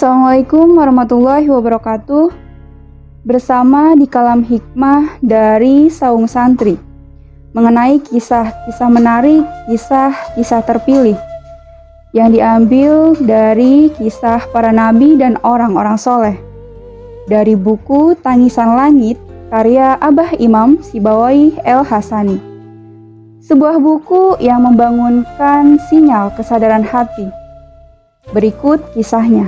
Assalamualaikum warahmatullahi wabarakatuh. Bersama di Kalam Hikmah dari Saung Santri mengenai kisah-kisah menarik, kisah-kisah terpilih yang diambil dari kisah para nabi dan orang-orang soleh dari buku Tangisan Langit karya Abah Imam Sibawai El Hasani. Sebuah buku yang membangunkan sinyal kesadaran hati. Berikut kisahnya.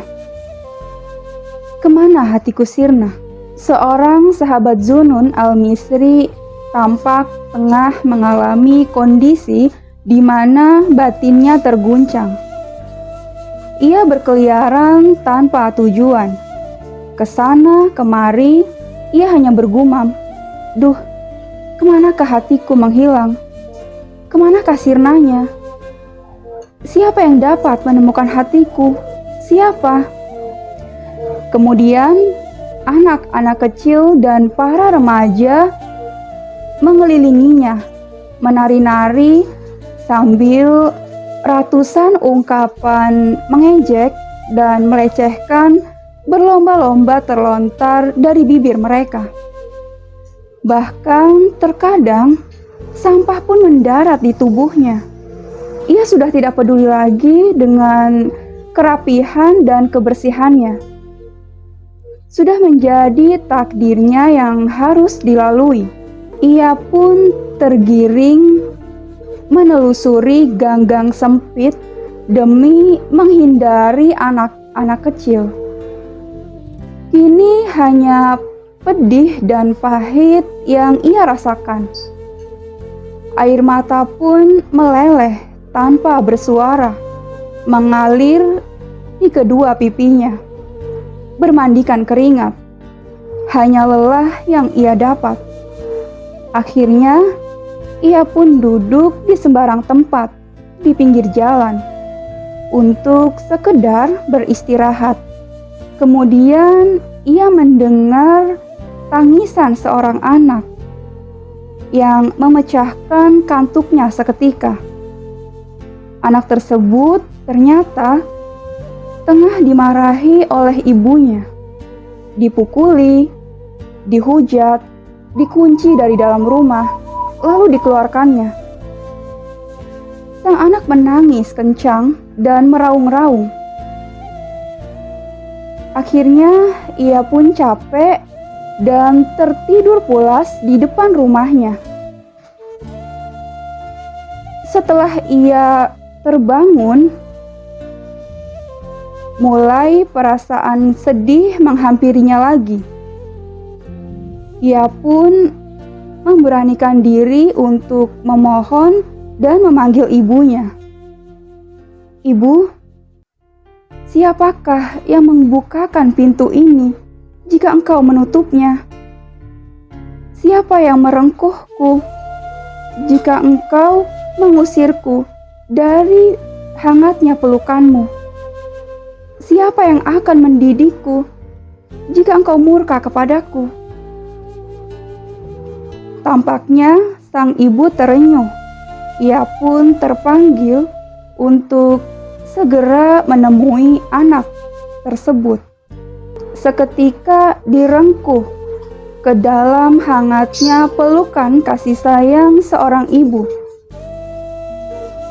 Kemana hatiku sirna? Seorang sahabat Zunun al-Misri tampak tengah mengalami kondisi di mana batinnya terguncang. Ia berkeliaran tanpa tujuan. Kesana kemari, ia hanya bergumam, "Duh, kemanakah hatiku menghilang? Kemanakah sirnanya? Siapa yang dapat menemukan hatiku? Siapa?" Kemudian, anak-anak kecil dan para remaja mengelilinginya, menari-nari sambil ratusan ungkapan mengejek dan melecehkan berlomba-lomba terlontar dari bibir mereka. Bahkan terkadang sampah pun mendarat di tubuhnya. Ia sudah tidak peduli lagi dengan kerapihan dan kebersihannya. Sudah menjadi takdirnya yang harus dilalui. Ia pun tergiring menelusuri gang-gang sempit demi menghindari anak-anak kecil. Kini hanya pedih dan pahit yang ia rasakan. Air mata pun meleleh tanpa bersuara, mengalir di kedua pipinya. Bermandikan keringat, hanya lelah yang ia dapat. Akhirnya, ia pun duduk di sembarang tempat di pinggir jalan untuk sekedar beristirahat. Kemudian, ia mendengar tangisan seorang anak yang memecahkan kantuknya seketika. Anak tersebut ternyata tengah dimarahi oleh ibunya, dipukuli, dihujat, dikunci dari dalam rumah, lalu dikeluarkannya. Sang anak menangis kencang dan meraung-raung. Akhirnya ia pun capek dan tertidur pulas di depan rumahnya. Setelah ia terbangun, mulai perasaan sedih menghampirinya lagi. Ia pun memberanikan diri untuk memohon dan memanggil ibunya. "Ibu, siapakah yang membukakan pintu ini jika engkau menutupnya? Siapa yang merengkuhku jika engkau mengusirku dari hangatnya pelukanmu? Siapa yang akan mendidikku jika engkau murka kepadaku?" Tampaknya sang ibu terenyuh. Ia pun terpanggil untuk segera menemui anak tersebut. Seketika direngkuh ke dalam hangatnya pelukan kasih sayang seorang ibu.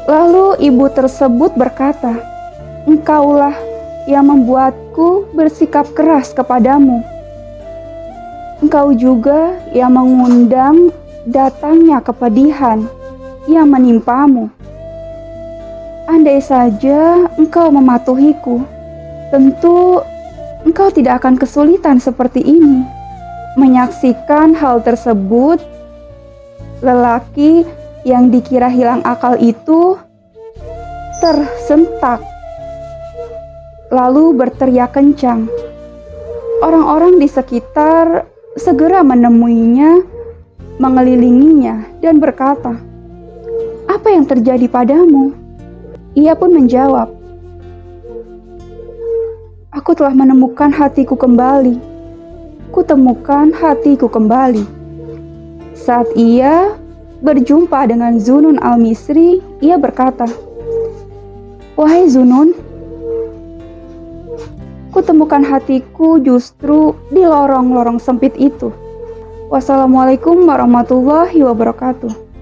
Lalu ibu tersebut berkata, "Engkaulah yang membuatku bersikap keras kepadamu. Engkau juga yang mengundang datangnya kepedihan yang menimpamu. Andai saja engkau mematuhiku, tentu engkau tidak akan kesulitan seperti ini." Menyaksikan hal tersebut, lelaki yang dikira hilang akal itu tersentak, lalu berteriak kencang. Orang-orang di sekitar segera menemuinya, mengelilinginya, dan berkata, "Apa yang terjadi padamu?" Ia pun menjawab, "Aku telah menemukan hatiku kembali. Kutemukan hatiku kembali." Saat ia berjumpa dengan Zunun al-Misri, ia berkata, "Wahai Zunun, kutemukan hatiku justru di lorong-lorong sempit itu. Wassalamualaikum warahmatullahi wabarakatuh.